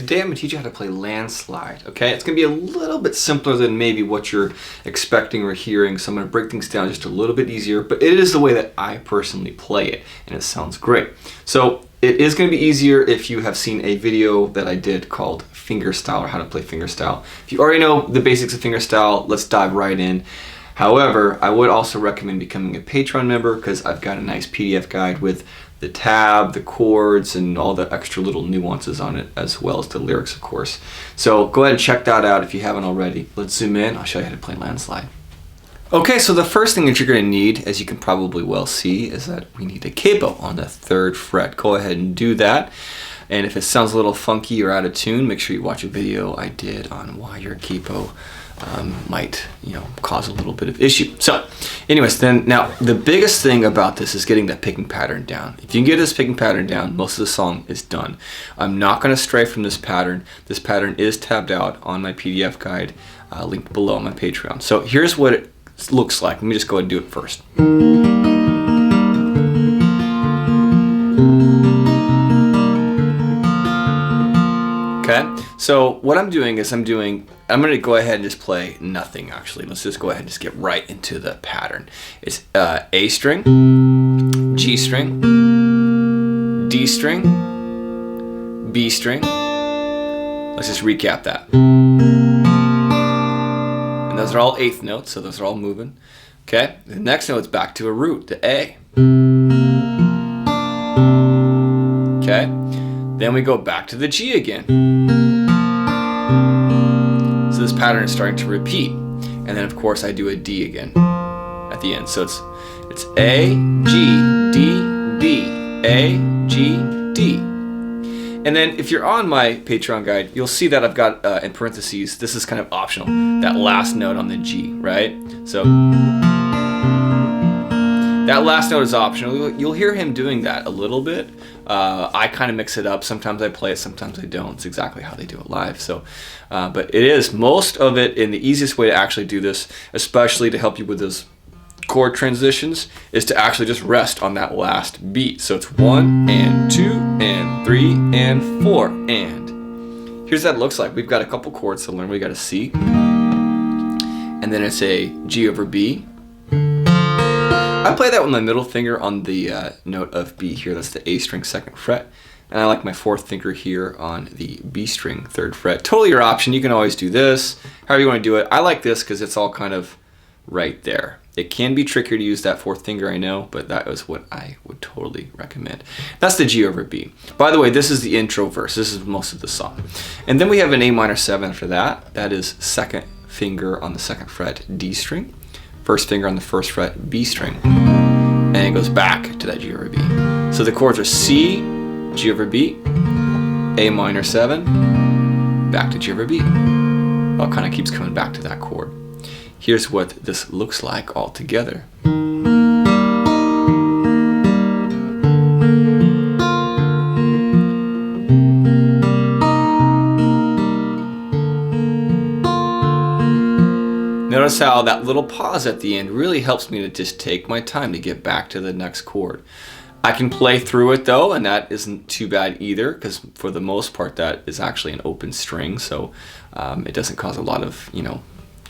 today I'm going to teach you how to play Landslide, okay? It's going to be a little bit simpler than maybe what you're expecting or hearing, so I'm going to break things down just a little bit easier, but it is the way that I personally play it, and it sounds great. So it is going to be easier if you have seen a video that I did called fingerstyle, or how to play fingerstyle. If you already know the basics of fingerstyle, let's dive right in. However, I would also recommend becoming a Patreon member because I've got a nice PDF guide with the tab, the chords, and all the extra little nuances on it, as well as the lyrics, of course. So go ahead and check that out if you haven't already. Let's zoom in. I'll show you how to play Landslide. Okay, so the first thing that you're going to need, as you can probably well see, is that we need a capo on the 3rd fret. Go ahead and do that. And if it sounds a little funky or out of tune, make sure you watch a video I did on why your capo might, cause a little bit of issue. So anyways, now the biggest thing about this is getting that picking pattern down. If you can get this picking pattern down, most of the song is done. I'm not going to stray from this pattern. This pattern is tabbed out on my PDF guide, linked below on my Patreon. So here's what it looks like. Let me just go ahead and do it first. Okay, so what I'm doing is I'm going to go ahead and just play nothing, actually. Let's just go ahead and just get right into the pattern. It's A string, G string, D string, B string. Let's just recap that. And those are all 8th notes, so those are all moving. Okay, the next note's back to a root, the A. Okay, then we go back to the G again. So this pattern is starting to repeat. And then of course I do a D again at the end. So it's A, G, D, B, A, G, D. And then if you're on my Patreon guide, you'll see that I've got in parentheses, this is kind of optional, that last note on the G, right? So that last note is optional. You'll hear him doing that a little bit. I kind of mix it up. Sometimes I play it, sometimes I don't. It's exactly how they do it live. So, but it is most of it, and the easiest way to actually do this, especially to help you with those chord transitions, is to actually just rest on that last beat. So it's 1 and 2 and 3 and 4 and. Here's what it looks like. We've got a couple chords to learn. We got a C, and then it's a G over B. I play that with my middle finger on the note of B here. That's the A string 2nd fret. And I like my 4th finger here on the B string 3rd fret. Totally your option. You can always do this, however you want to do it. I like this because it's all kind of right there. It can be trickier to use that 4th finger, I know, but that is what I would totally recommend. That's the G over B. By the way, this is the intro verse. This is most of the song. And then we have an A minor 7 after that. That is 2nd finger on the 2nd fret, D string. 1st finger on the 1st fret, B string, and it goes back to that G over B. So the chords are C, G over B, A minor 7, back to G over B. Well, it kind of keeps coming back to that chord. Here's what this looks like all together. Notice how that little pause at the end really helps me to just take my time to get back to the next chord. I can play through it though, and that isn't too bad either, because for the most part that is actually an open string, so it doesn't cause a lot of,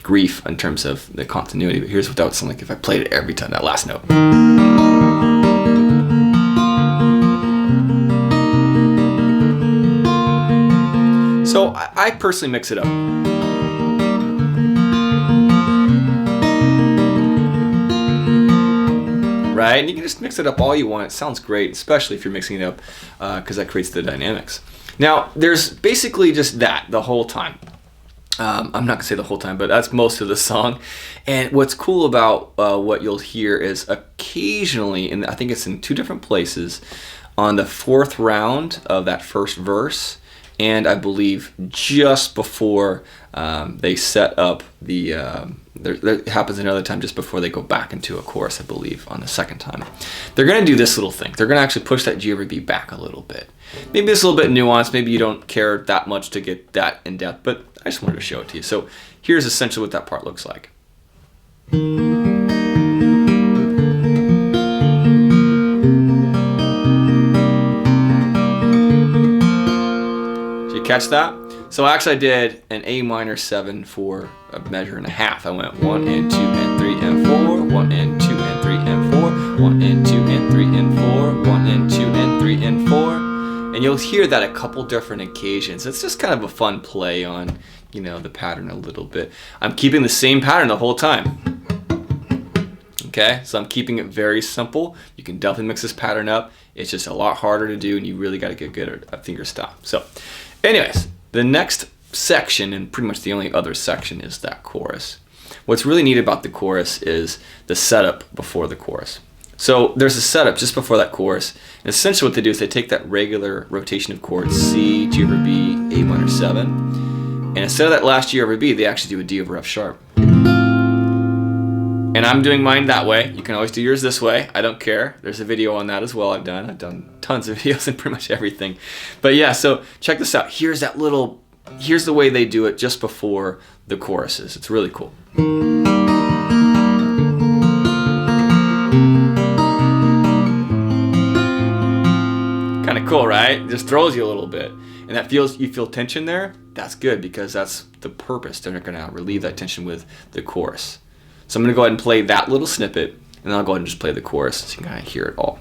grief in terms of the continuity. But here's what that would sound like if I played it every time, that last note. So I personally mix it up. Right? And you can just mix it up all you want. It sounds great, especially if you're mixing it up, because that creates the dynamics. Now, there's basically just that the whole time. I'm not going to say the whole time, but that's most of the song. And what's cool about what you'll hear is occasionally, and I think it's in 2 different places, on the 4th round of that 1st verse, and I believe just before they set up the, there happens another time just before they go back into a chorus, I believe, on the 2nd time. They're going to do this little thing. They're going to actually push that G over B back a little bit. Maybe it's a little bit nuanced. Maybe you don't care that much to get that in depth, but I just wanted to show it to you. So here's essentially what that part looks like. catch that? So actually I did an A minor 7 for a measure and a half. I went 1 and 2 and 3 and 4, 1 and 2 and 3 and 4, 1 and 2 and 3 and 4, 1 and 2 and 3 and 4. And you'll hear that a couple different occasions. It's just kind of a fun play on, you know, the pattern a little bit. I'm keeping the same pattern the whole time. Okay, so I'm keeping it very simple. You can definitely mix this pattern up. It's just a lot harder to do, and you really got to get good at fingerstyle. So, anyways, the next section, and pretty much the only other section, is that chorus. What's really neat about the chorus is the setup before the chorus. So there's a setup just before that chorus, and essentially what they do is they take that regular rotation of chords, C, G over B, A minor 7, and instead of that last G over B, they actually do a D over F sharp. And I'm doing mine that way. You can always do yours this way. I don't care. There's a video on that as well I've done tons of videos and pretty much everything. But yeah, so check this out. Here's the way they do it just before the choruses. It's really cool. Kind of cool, right? It just throws you a little bit. And you feel tension there? That's good, because that's the purpose. They're going to relieve that tension with the chorus. So I'm going to go ahead and play that little snippet, and then I'll go ahead and just play the chorus so you can kind of hear it all.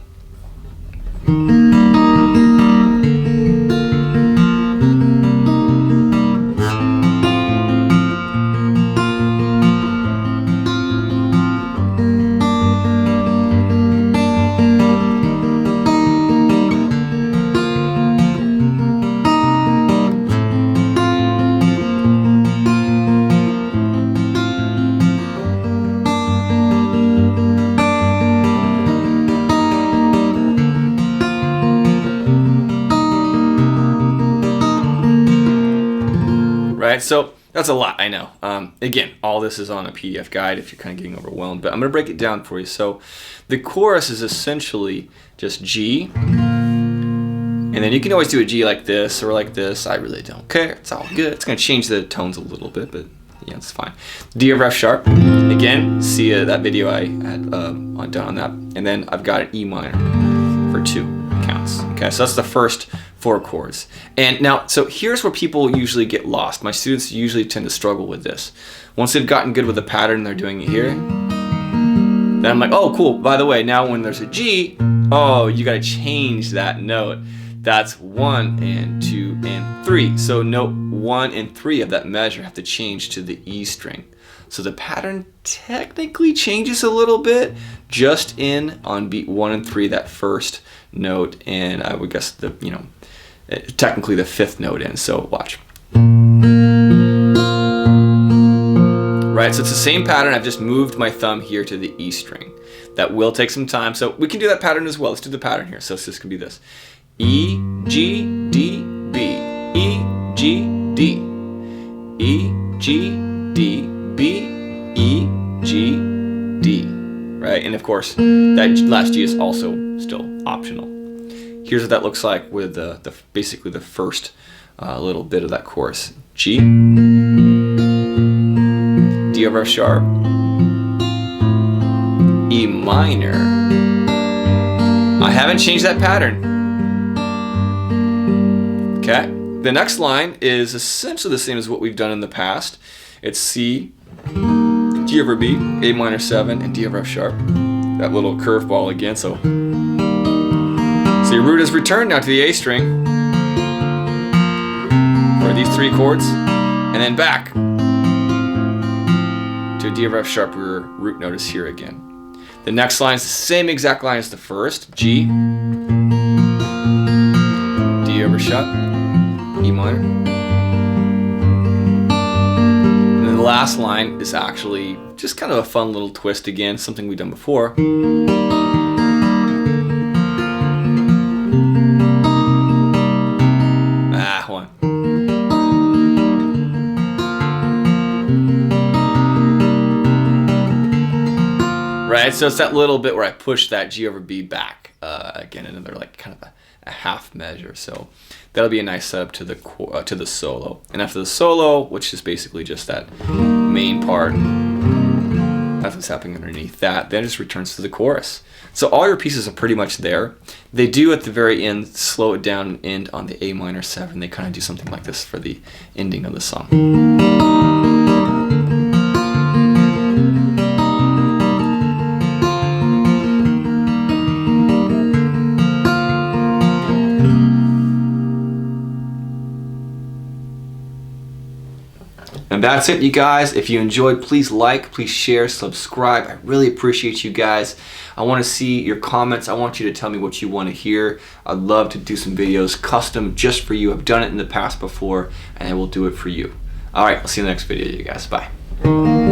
Right, so that's a lot, I know. Again, all this is on a PDF guide if you're kind of getting overwhelmed, but I'm going to break it down for you. So the chorus is essentially just G, and then you can always do a G like this or like this. I really don't care. It's all good. It's going to change the tones a little bit, but yeah, it's fine. D over F sharp. Again, see that video I had done on that. And then I've got an E minor for 2 counts. Okay, so that's the first 4 chords. And now, so here's where people usually get lost. My students usually tend to struggle with this. Once they've gotten good with the pattern, they're doing it here. Then I'm like, oh, cool. By the way, now when there's a G, oh, you got to change that note. That's 1 and 2 and 3. So note 1 and 3 of that measure have to change to the E string. So the pattern technically changes a little bit just on beat 1 and 3, that first note, and I would guess technically the 5th note in. So watch. Right, so it's the same pattern. I've just moved my thumb here to the E string. That will take some time, so we can do that pattern as well. Let's do the pattern here. So it's just gonna be this: E, G, D, B, E, G, D, E, G, D, B, E, G, D. Right, and of course that last G is also still optional. Here's what that looks like with basically the first little bit of that chorus: G, D over F sharp, E minor. I haven't changed that pattern. Okay, the next line is essentially the same as what we've done in the past. It's C, G over B, A minor 7, and D over F sharp. That little curveball again. So your root is returned now to the A string for these 3 chords, and then back to a D over F sharp where root note is here again. The next line is the same exact line as the first: G, D over sharp, E minor. And then the last line is actually just kind of a fun little twist again, something we've done before. Hold on. Right, so it's that little bit where I push that G over B back again, another like kind of a half measure. So that'll be a nice setup to the solo. And after the solo, which is basically just that main part, recognize what's happening underneath that, then it just returns to the chorus. So all your pieces are pretty much there. They do at the very end slow it down and end on the A minor 7. They kind of do something like this for the ending of the song. And that's it, you guys. If you enjoyed, please like, please share, subscribe. I really appreciate you guys. I want to see your comments. I want you to tell me what you want to hear. I'd love to do some videos custom just for you. I've done it in the past before, and I will do it for you. All right, I'll see you in the next video, you guys. Bye.